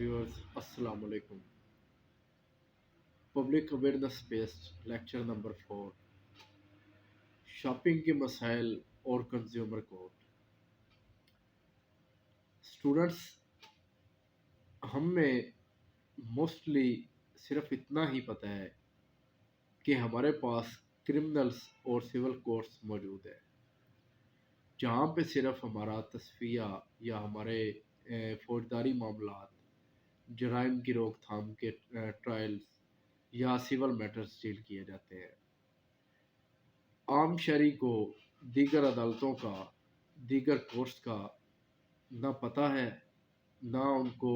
Viewers अस्सलाम वालेकुम। Public awareness based lecture number 4, shopping के मसाइल और कंज्यूमर कोर्ट। स्टूडेंट्स, हम में मोस्टली सिर्फ इतना ही पता है कि हमारे पास क्रिमिनल्स और सिविल कोर्ट्स मौजूद है, जहाँ पे सिर्फ हमारा तस्फिया या हमारे फौजदारी मामलात, जराइम की रोकथाम के ट्रायल्स या सिविल मैटर्स डील किए जाते हैं। आम शहरी को दीगर अदालतों का, दीगर कोर्ट्स का ना पता है, ना उनको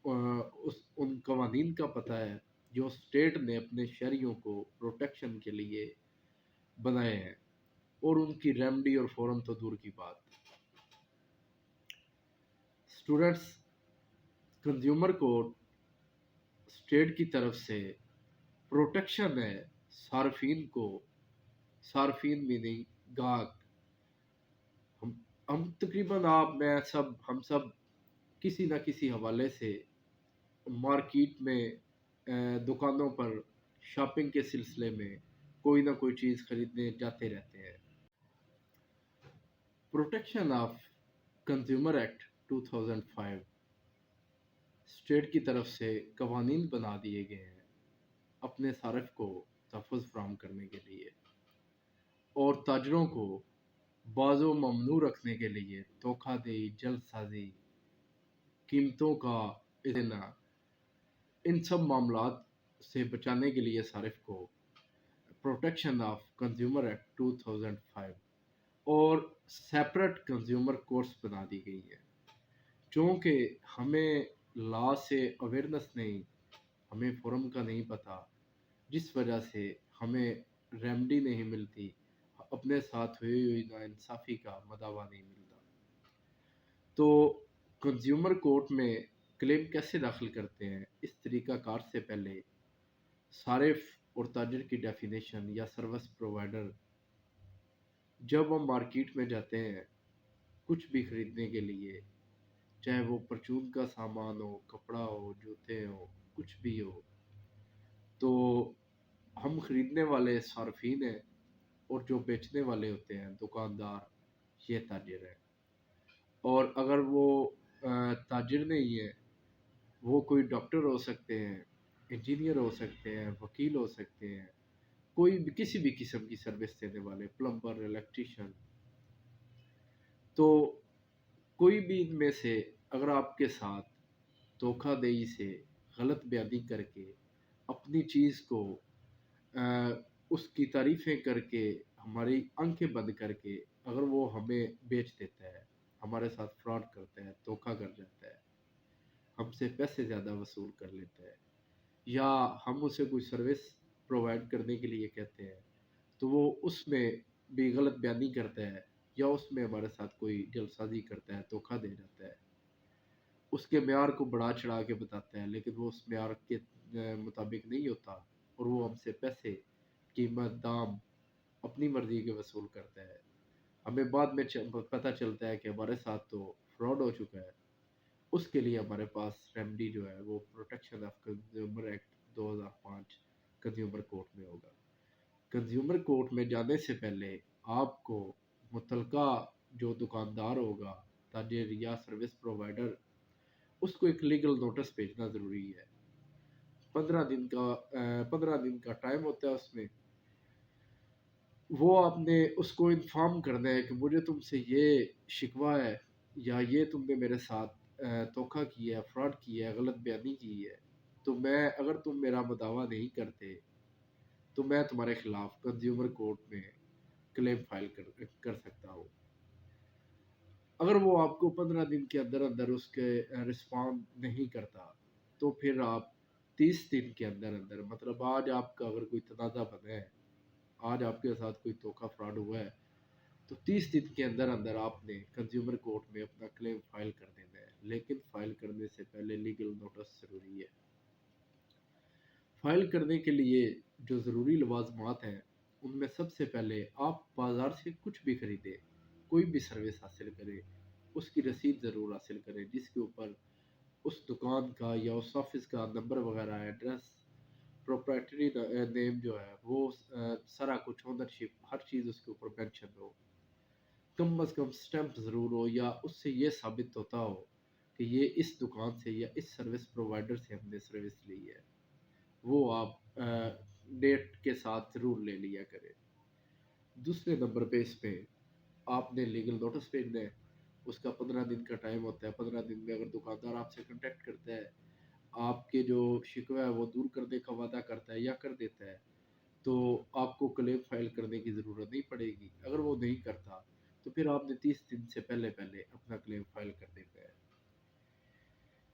उन कवानीन का पता है जो स्टेट ने अपने शहरियों को प्रोटेक्शन के लिए बनाए हैं, और उनकी रेमडी और फ़ौरन तो दूर की बात। स्टूडेंट्स, कंज्यूमर कोर्ट स्टेट की तरफ से प्रोटेक्शन है सार्फिन को, सार्फिन मीनिंग गाहक। हम तकरीबन हम सब किसी न किसी हवाले से मार्केट में, दुकानों पर शॉपिंग के सिलसिले में कोई ना कोई चीज़ खरीदने जाते रहते हैं। Protection of consumer act 2005 state की तरफ से कवानीन बना दिए गए हैं अपने सारिफ को तहफ़्फ़ुज़ फराहम करने के लिए, और ताजरों को बाज़ो ममनू रखने के लिए धोखाधड़ी, जल्दसाजी, कीमतों का इतना, इन सब मामलात से बचाने के लिए सारिफ को प्रोटेक्शन ऑफ कंज्यूमर एक्ट 2005 और सेपरेट कंज्यूमर कोर्ट्स बना दी गई है। चूँकि हमें लॉ से अवेयरनेस नहीं, हमें फोरम का नहीं पता, जिस वजह से हमें रेमडी नहीं मिलती, अपने साथ हुई हुई नाइंसाफ़ी का मदावा नहीं मिलता। तो कंज्यूमर कोर्ट में क्लेम कैसे दाखिल करते हैं, इस तरीक़ाकार से पहले सारिफ और ताजिर की डेफिनेशन या सर्विस प्रोवाइडर, जब हम मार्केट में जाते हैं कुछ भी ख़रीदने के लिए, चाहे वो परचून का सामान हो, कपड़ा हो, जूते हो, कुछ भी हो, तो हम ख़रीदने वाले सार्फिन हैं, और जो बेचने वाले होते हैं दुकानदार, ये ताजिर हैं। और अगर वो ताजिर नहीं है, वो कोई डॉक्टर हो सकते हैं, इंजीनियर हो सकते हैं, वकील हो सकते हैं, कोई भी किसी भी किस्म की सर्विस देने वाले, प्लम्बर, इलेक्ट्रीशियन। तो कोई भी इनमें से अगर आपके साथ धोखाधड़ी से, गलत बयानी करके, अपनी चीज़ को उसकी तारीफ़ें करके, हमारी आंखें बंद करके अगर वो हमें बेच देता है, हमारे साथ फ्रॉड करता है, धोखा कर जाता है, हमसे पैसे ज़्यादा वसूल कर लेता है, या हम उसे कोई सर्विस प्रोवाइड करने के लिए कहते हैं तो वो उसमें भी गलत बयानी करता है, या उसमें हमारे साथ कोई जलसाजी करता है, धोखा दे जाता है, उसके म्यार को बढ़ा चढ़ा के बताता है, लेकिन वो उस म्यार के मुताबिक नहीं होता, और वो हमसे पैसे, कीमत, दाम अपनी मर्ज़ी के वसूल करता है। हमें बाद में पता चलता है कि हमारे साथ तो फ्रॉड हो चुका है। उसके लिए हमारे पास रेमेडी जो है वो protection of consumer act 2005 consumer court में होगा। कंज्यूमर कोर्ट में जाने से पहले आपको मुतलका जो दुकानदार होगा, ताजिर या सर्विस प्रोवाइडर, उसको एक लीगल नोटिस भेजना ज़रूरी है। 15 दिन का टाइम होता है उसमें। वो आपने उसको इन्फॉर्म करना है कि मुझे तुमसे ये शिकवा है, या ये तुमने मेरे साथ धोखा किया है, फ्रॉड किया है, गलत बयानी की है, तो मैं, अगर तुम मेरा मुदावा नहीं करते तो मैं तुम्हारे खिलाफ कंज्यूमर कोर्ट में क्लेम फाइल कर सकता हूँ। अगर वो आपको 15 दिन के अंदर अंदर उसके रिस्पॉन्ड नहीं करता, तो फिर आप 30 दिन के अंदर अंदर, मतलब आज आपका अगर कोई तनाज़ा बना है, आज आपके साथ कोई धोखा फ्रॉड हुआ है, तो 30 दिन के अंदर अंदर आपने कंज्यूमर कोर्ट में अपना क्लेम फाइल कर देना है। लेकिन फाइल करने से पहले लीगल नोटिस ज़रूरी है। फाइल करने के लिए जो ज़रूरी लवाजमात हैं, उनमें सबसे पहले आप बाज़ार से कुछ भी ख़रीदें, कोई भी सर्विस हासिल करें, उसकी रसीद ज़रूर हासिल करें, जिसके ऊपर اس دکان کا یا اس آفس کا نمبر وغیرہ، ایڈریس، پروپرائٹری نیم جو ہے وہ سارا کچھ اونرشپ ہر چیز اس کے اوپر مینشن ہو، کم از کم سٹیمپ ضرور ہو، یا اس سے یہ ثابت ہوتا ہو کہ یہ اس دکان سے یا اس سروس پرووائڈر سے ہم نے سروس لی ہے، وہ آپ ڈیٹ کے ساتھ ضرور لے لیا کریں۔ دوسرے نمبر پہ اس پہ آپ نے لیگل نوٹس بھیجنا ہے، اس کا 15 دن کا ٹائم ہوتا ہے۔ 15 دن میں اگر دکاندار آپ سے کنٹیکٹ کرتا ہے، آپ کے جو شکوہ ہے وہ دور کرنے کا وعدہ کرتا ہے یا کر دیتا ہے، تو آپ کو کلیم فائل کرنے کی ضرورت نہیں پڑے گی۔ اگر وہ نہیں کرتا تو پھر آپ نے 30 دن سے پہلے اپنا کلیم فائل کر دینا ہے۔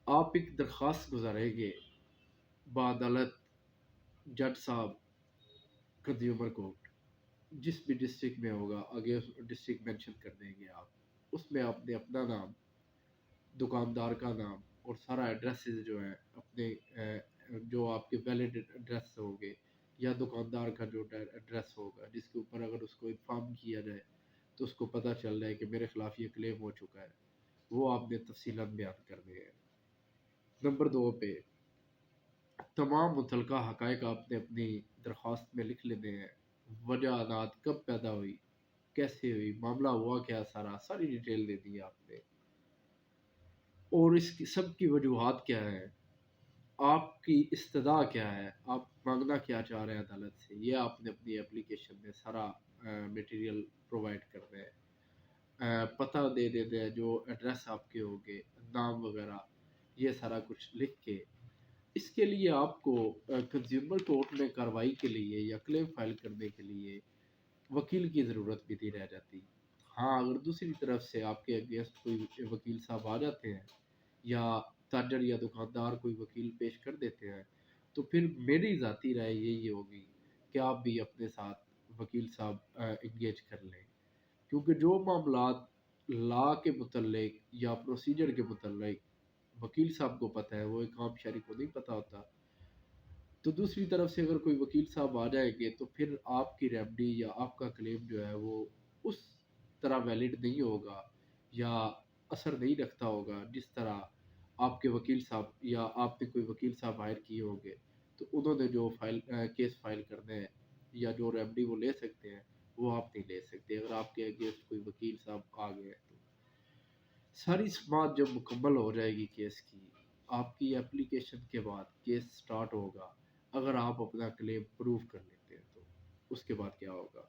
آپ ایک درخواست گزاریں گے بعدالت جج صاحب کنزیومر کورٹ، جس بھی ڈسٹرکٹ میں ہوگا، آگے ڈسٹرکٹ مینشن کر دیں گے آپ۔ اس میں آپ نے اپنا نام، دکاندار کا نام اور سارا ایڈریسز جو ہیں اپنے جو آپ کے ویلڈ ایڈریس ہوں گے یا دکاندار کا جو ایڈریس ہوگا جس کے اوپر اگر اس کو انفارم کیا جائے تو اس کو پتہ چل رہا ہے کہ میرے خلاف یہ کلیم ہو چکا ہے، وہ آپ نے تفصیلاً بیان کرنے ہیں۔ نمبر 2 پہ تمام متعلقہ حقائق آپ نے اپنی درخواست میں لکھ لینے ہیں، وجہ کب پیدا ہوئی، کیسے ہوئی، معاملہ ہوا کیا، ساری ڈیٹیل دینی ہے آپ نے، اور اس کی سب کی وجوہات کیا ہیں، آپ کی استدعا کیا ہے، آپ مانگنا کیا چاہ رہے ہیں عدالت سے، یہ آپ نے اپنی اپلیکیشن میں سارا میٹیریل پرووائڈ کرنا ہے۔ پتہ دے دیتے ہیں، جو ایڈریس آپ کے ہوگے، نام وغیرہ، یہ سارا کچھ لکھ کے اس کے لیے آپ کو کنزیومر کورٹ میں کارروائی کے لیے یا کلیم فائل کرنے کے لیے وکیل کی ضرورت بھی نہیں رہ جاتی۔ ہاں، اگر دوسری طرف سے آپ کے اگینسٹ کوئی وکیل صاحب آ جاتے ہیں یا تاجر یا دکاندار کوئی وکیل پیش کر دیتے ہیں، تو پھر میری ذاتی رائے یہی ہوگی کہ آپ بھی اپنے ساتھ وکیل صاحب انگیج کر لیں، کیونکہ جو معاملات لا کے متعلق یا پروسیجر کے متعلق وکیل صاحب کو پتہ ہے، وہ ایک عام شہری کو نہیں پتہ ہوتا، تو دوسری طرف سے اگر کوئی وکیل صاحب آ جائیں گے تو پھر آپ کی ریمڈی یا آپ کا کلیم جو ہے وہ اس طرح ویلڈ نہیں ہوگا یا اثر نہیں رکھتا ہوگا جس طرح آپ کے وکیل صاحب یا آپ نے کوئی وکیل صاحب ہائر کیے ہوں گے تو انہوں نے جو کیس فائل کرنا ہے یا جو ریمڈی وہ لے سکتے ہیں وہ آپ نہیں لے سکتے اگر آپ کے اگینسٹ کوئی وکیل صاحب آ گئے تو۔ ساری سماعت جب مکمل ہو جائے گی کیس کی، آپ کی اپلیکیشن کے بعد کیس سٹارٹ ہوگا، اگر آپ اپنا کلیم پروف کر لیتے ہیں تو اس کے بعد کیا ہوگا؟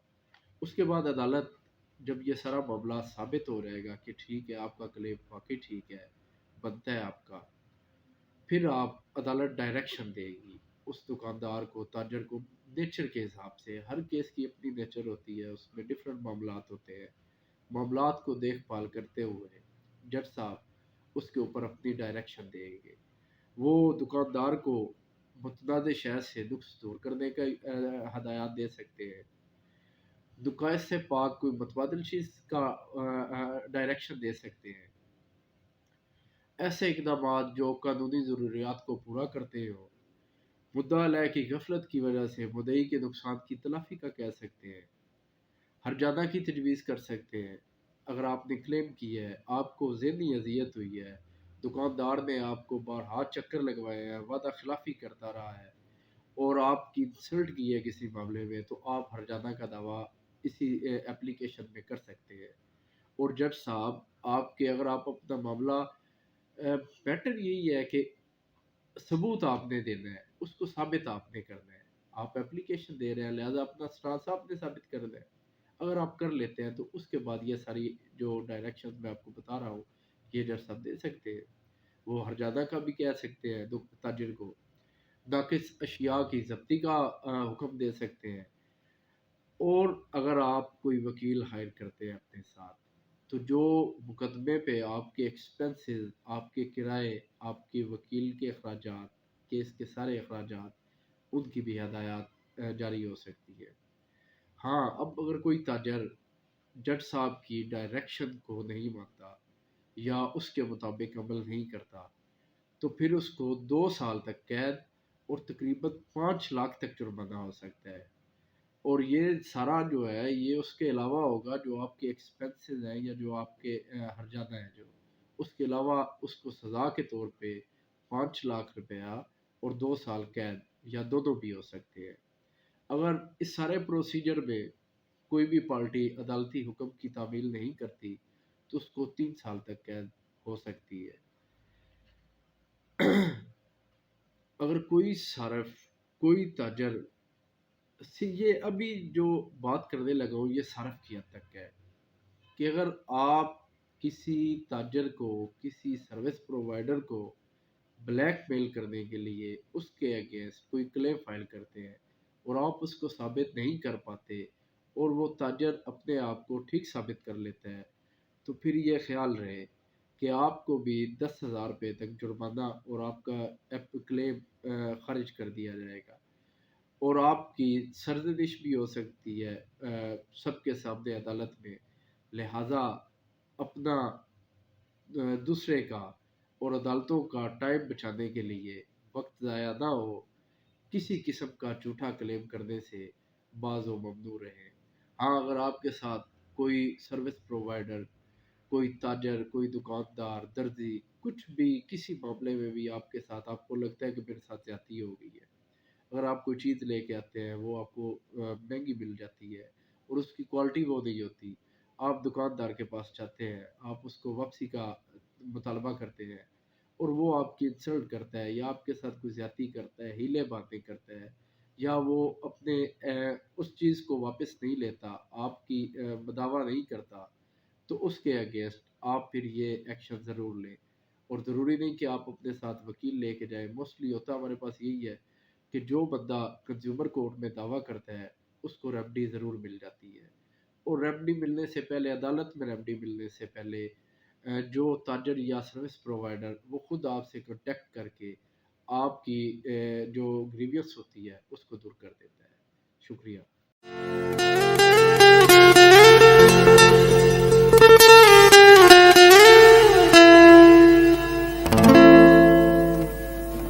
اس کے بعد عدالت جب یہ سارا معاملہ ثابت ہو جائے گا کہ ٹھیک ہے آپ کا کلیم واقعی ٹھیک ہے، بنتا ہے آپ کا، پھر آپ عدالت ڈائریکشن دے گی اس دکاندار کو، تاجر کو، نیچر کے حساب سے۔ ہر کیس کی اپنی نیچر ہوتی ہے، اس میں ڈفرینٹ معاملات ہوتے ہیں، معاملات کو دیکھ بھال کرتے ہوئے جج صاحب اس کے اوپر اپنی ڈائریکشن دیں گے۔ وہ دکاندار کو متنازع شے سے نقص دور کرنے کا ہدایات دے سکتے ہیں، دکان سے پاک کوئی متبادل چیز کا ڈائریکشن دے سکتے ہیں۔ ایسے اقدامات جو قانونی ضروریات کو پورا کرتے ہوں، مدعا علیہ کی غفلت کی وجہ سے مدعی کے نقصان کی تلافی کا کہہ سکتے ہیں، ہرجانہ کی تجویز کر سکتے ہیں۔ اگر آپ نے کلیم کی ہے، آپ کو ذہنی اذیت ہوئی ہے، دکاندار نے آپ کو بارہا چکر لگوائے ہیں، وعدہ خلافی کرتا رہا ہے اور آپ کی انسلٹ کی ہے کسی معاملے میں، تو آپ ہرجانہ کا دعویٰ اسی اپلیکیشن میں کر سکتے ہیں۔ اور جج صاحب آپ کے اگر آپ اپنا معاملہ بیٹر یہی ہے کہ ثبوت آپ نے دینا ہے، اس کو ثابت آپ نے کرنا ہے، آپ اپلیکیشن دے رہے ہیں لہذا اپنا اسٹانس آپ نے ثابت کرنا ہے۔ اگر آپ کر لیتے ہیں تو اس کے بعد یہ ساری جو ڈائریکشن میں آپ کو بتا رہا ہوں یہ جج صاحب دے سکتے ہیں۔ وہ ہرجانہ کا بھی کہہ سکتے ہیں تاجر کو، ناقص اشیاء کی ضبطی کا حکم دے سکتے ہیں، اور اگر آپ کوئی وکیل ہائر کرتے ہیں اپنے ساتھ تو جو مقدمے پہ آپ کے ایکسپنسز، آپ کے کرائے، آپ کے وکیل کے اخراجات، کیس کے سارے اخراجات، ان کی بھی ہدایات جاری ہو سکتی ہے۔ ہاں، اب اگر کوئی تاجر جج صاحب کی ڈائریکشن کو نہیں مانتا یا اس کے مطابق عمل نہیں کرتا تو پھر اس کو 2 سال تک قید اور تقریباً 5 لاکھ تک جرمانہ ہو سکتا ہے۔ اور یہ سارا جو ہے یہ اس کے علاوہ ہوگا جو آپ کے ایکسپنسز ہیں یا جو آپ کے ہرجانہ ہیں، جو اس کے علاوہ اس کو سزا کے طور پہ 5 लाख रुपया اور 2 साल कैद या दोनों भी हो सकते हैं। अगर इस सारे प्रोसीजर में कोई भी पार्टी अदालती हुक्म की तामील नहीं करती तो उसको 3 साल तक कैद हो सकती है। अगर कोई सारफ, कोई ताजर ये अभी जो बात करने लगा हूँ ये सारफ की हद तक है कि अगर आप किसी ताजर को, किसी सर्विस प्रोवाइडर को ब्लैकमेल करने के लिए उसके अगेंस्ट कोई क्लेम फाइल करते हैं और आप उसको साबित नहीं कर पाते और वो ताजर अपने आप को ठीक साबित कर लेता है, तो फिर ये ख्याल रहे कि आपको भी 10,000 रुपये तक जुर्माना और आपका क्लेम खारिज कर दिया जाएगा और आपकी सरजनिश भी हो सकती है सबके सामने अदालत में। लिहाजा अपना दूसरे का और अदालतों का टाइम बचाने के लिए, वक्त ज़ाया ना हो, किसी किस्म का झूठा क्लेम करने से बाज़ व ममनू रहें। हाँ, अगर आपके साथ कोई सर्विस प्रोवाइडर, कोई ताजर, कोई दुकानदार, दर्जी, कुछ भी किसी मामले में भी आपके साथ आपको लगता है कि मेरे साथ ज़्यादती हो गई है, अगर आप कोई चीज़ लेके आते हैं वो आपको महंगी मिल जाती है और उसकी क्वालिटी वो नहीं होती, आप दुकानदार के पास जाते हैं, आप उसको वापसी का मुतालबा करते हैं और वो आपकी इंसल्ट करता है या आपके साथ कोई ज़्यादती करता है, हीले बातें करता है या वो अपने उस चीज़ को वापस नहीं लेता, आपकी दावा नहीं करता, तो उसके अगेंस्ट आप फिर ये एक्शन ज़रूर लें। और ज़रूरी नहीं कि आप अपने साथ वकील लेके जाएँ। मोस्टली होता हमारे पास यही है कि जो बंदा कंज्यूमर कोर्ट में दावा करता है उसको रेमडी ज़रूर मिल जाती है और रेमडी मिलने से पहले, अदालत में रेमडी मिलने से पहले जो ताजर या सर्विस प्रोवाइडर वो खुद आपसे कॉन्टेक्ट करके आपकी जो ग्रीवियंस होती है उसको दूर कर देता है। शुक्रिया।